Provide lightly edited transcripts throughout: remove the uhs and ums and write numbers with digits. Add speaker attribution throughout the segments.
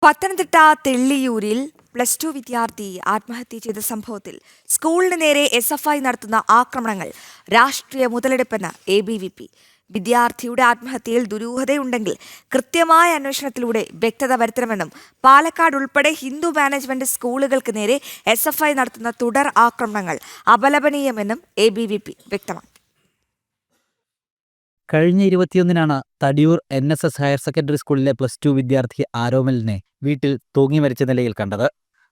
Speaker 1: പത്തനംതിട്ട തെള്ളിയൂരിൽ +2 വിദ്യാർത്ഥി ആത്മഹത്യ ചെയ്ത സംഭവത്തിൽ സ്കൂളിന് നേരെ SFI നടത്തുന്ന ആക്രമണങ്ങൾ രാഷ്ട്രീയ മുതലെടുപ്പെന്ന് ABVP. വിദ്യാർത്ഥിയുടെ ആത്മഹത്യയിൽ ദുരൂഹതയുണ്ടെങ്കിൽ കൃത്യമായ അന്വേഷണത്തിലൂടെ വ്യക്തത വരുത്തണമെന്നും പാലക്കാട് ഉൾപ്പെടെ ഹിന്ദു മാനേജ്മെന്റ് സ്കൂളുകൾക്ക് നേരെ SFI നടത്തുന്ന തുടർ ആക്രമണങ്ങൾ അപലപനീയമെന്നും ABVP വ്യക്തമാക്കി.
Speaker 2: കഴിഞ്ഞ 21-നാണ് തടിയൂർ NSS ഹയർ സെക്കൻഡറി സ്കൂളിലെ +2 വിദ്യാർത്ഥി ആരോമലിനെ വീട്ടിൽ തൂങ്ങി മരിച്ച നിലയിൽ കണ്ടത്.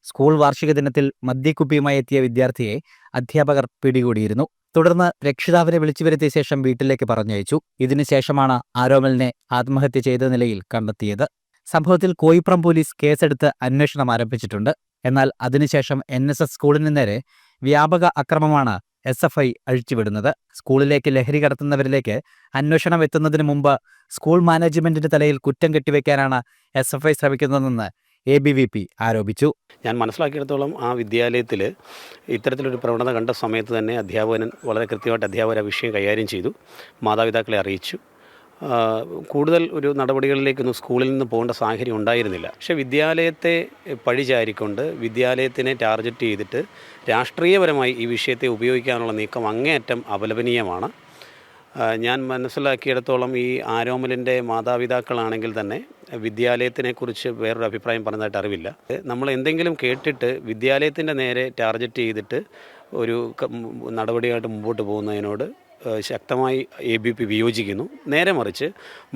Speaker 2: സ്കൂൾ വാർഷിക ദിനത്തിൽ മദ്യക്കുപ്പിയുമായി എത്തിയ വിദ്യാർത്ഥിയെ അധ്യാപകർ പിടികൂടിയിരുന്നു. തുടർന്ന് രക്ഷിതാവിനെ വിളിച്ചു വരുത്തിയ ശേഷം വീട്ടിലേക്ക് പറഞ്ഞയച്ചു. ഇതിനുശേഷമാണ് ആരോമലിനെ ആത്മഹത്യ ചെയ്ത നിലയിൽ കണ്ടെത്തിയത്. സംഭവത്തിൽ കോയിപ്രം പോലീസ് കേസെടുത്ത് അന്വേഷണം ആരംഭിച്ചിട്ടുണ്ട്. എന്നാൽ അതിനുശേഷം NSS സ്കൂളിന് നേരെ വ്യാപക അക്രമമാണ് SFI അഴിച്ചുവിടുന്നത്. സ്കൂളിലേക്ക് ലഹരി കടത്തുന്നവരിലേക്ക് അന്വേഷണം എത്തുന്നതിന് മുമ്പ് സ്കൂൾ മാനേജ്മെന്റിന്റെ തലയിൽ കുറ്റം കെട്ടിവെക്കാനാണ് SFI ശ്രമിക്കുന്നതെന്ന് ABVP ആരോപിച്ചു.
Speaker 3: ഞാൻ മനസ്സിലാക്കിയിടത്തോളം ആ വിദ്യാലയത്തിൽ ഇത്തരത്തിലൊരു പ്രവണത കണ്ട സമയത്ത് തന്നെ അധ്യാപകൻ വളരെ കൃത്യമായിട്ട് അധ്യാപകർ ആ വിഷയം കൈകാര്യം ചെയ്തു, മാതാപിതാക്കളെ അറിയിച്ചു. കൂടുതൽ ഒരു നടപടികളിലേക്കൊന്നും സ്കൂളിൽ നിന്ന് പോകേണ്ട സാഹചര്യം ഉണ്ടായിരുന്നില്ല. പക്ഷേ വിദ്യാലയത്തെ പഴിചാരിക്കൊണ്ട് വിദ്യാലയത്തിനെ ടാർഗറ്റ് ചെയ്തിട്ട് രാഷ്ട്രീയപരമായി ഈ വിഷയത്തെ ഉപയോഗിക്കാനുള്ള നീക്കം അങ്ങേയറ്റം അപലപനീയമാണ്. ഞാൻ മനസ്സിലാക്കിയിടത്തോളം ഈ ആരോമലിൻ്റെ മാതാപിതാക്കളാണെങ്കിൽ തന്നെ വിദ്യാലയത്തിനെക്കുറിച്ച് വേറൊരു അഭിപ്രായം പറഞ്ഞതായിട്ട് അറിവില്ല. നമ്മൾ എന്തെങ്കിലും കേട്ടിട്ട് വിദ്യാലയത്തിൻ്റെ നേരെ ടാർഗറ്റ് ചെയ്തിട്ട് ഒരു നടപടിയായിട്ട് മുമ്പോട്ട് പോകുന്നതിനോട് ശക്തമായി ABVP വിയോജിക്കുന്നു. നേരെ മറിച്ച്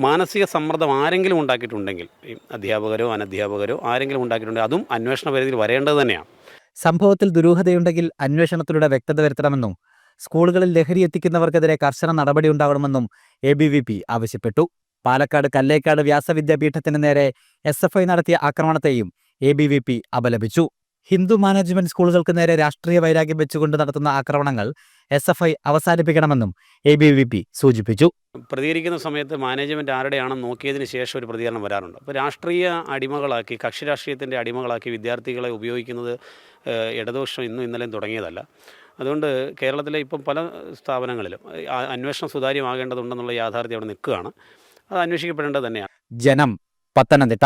Speaker 3: മാനസിക സമ്മർദ്ദം ആരെങ്കിലും ഉണ്ടാക്കിയിട്ടുണ്ടെങ്കിൽ, അധ്യാപകരോ അനധ്യാപകരോ ആരെങ്കിലും ഉണ്ടാക്കിയിട്ടുണ്ടെങ്കിൽ അതും അന്വേഷണ പരിധിയിൽ വരേണ്ടത് തന്നെയാണ്.
Speaker 2: സംഭവത്തിൽ ദുരൂഹതയുണ്ടെങ്കിൽ അന്വേഷണത്തിലൂടെ വ്യക്തത വരുത്തണമെന്നും സ്കൂളുകളിൽ ലഹരി എത്തിക്കുന്നവർക്കെതിരെ കർശന നടപടി ഉണ്ടാവണമെന്നും ABVP ആവശ്യപ്പെട്ടു. പാലക്കാട് കല്ലേക്കാട് വ്യാസവിദ്യാപീഠത്തിന് നേരെ SFI നടത്തിയ ആക്രമണത്തെയും ABVP അപലപിച്ചു. ഹിന്ദു മാനേജ്മെന്റ് സ്കൂളുകൾക്ക് നേരെ രാഷ്ട്രീയ വൈരാഗ്യം വെച്ചുകൊണ്ട് നടത്തുന്ന ആക്രമണങ്ങൾ SFI അവസാനിപ്പിക്കണമെന്നും ABVP സൂചിപ്പിച്ചു.
Speaker 3: പ്രതികരിക്കുന്ന സമയത്ത് മാനേജ്മെൻറ്റ് ആരുടെയാണെന്ന് നോക്കിയതിന് ശേഷം ഒരു പ്രതികരണം വരാറുണ്ട്. അപ്പോൾ രാഷ്ട്രീയ അടിമകളാക്കി, കക്ഷി രാഷ്ട്രീയത്തിൻ്റെ അടിമകളാക്കി വിദ്യാർത്ഥികളെ ഉപയോഗിക്കുന്നത് ഇടതുപക്ഷം ഇന്നും ഇന്നലെയും തുടങ്ങിയതല്ല. അതുകൊണ്ട് കേരളത്തിലെ ഇപ്പം പല സ്ഥാപനങ്ങളിലും അന്വേഷണം സുതാര്യമാകേണ്ടതുണ്ടെന്നുള്ള യാഥാർത്ഥ്യം അവിടെ നിൽക്കുകയാണ്. അത് അന്വേഷിക്കപ്പെടേണ്ടത് തന്നെയാണ്.
Speaker 2: ജനം, പത്തനംതിട്ട.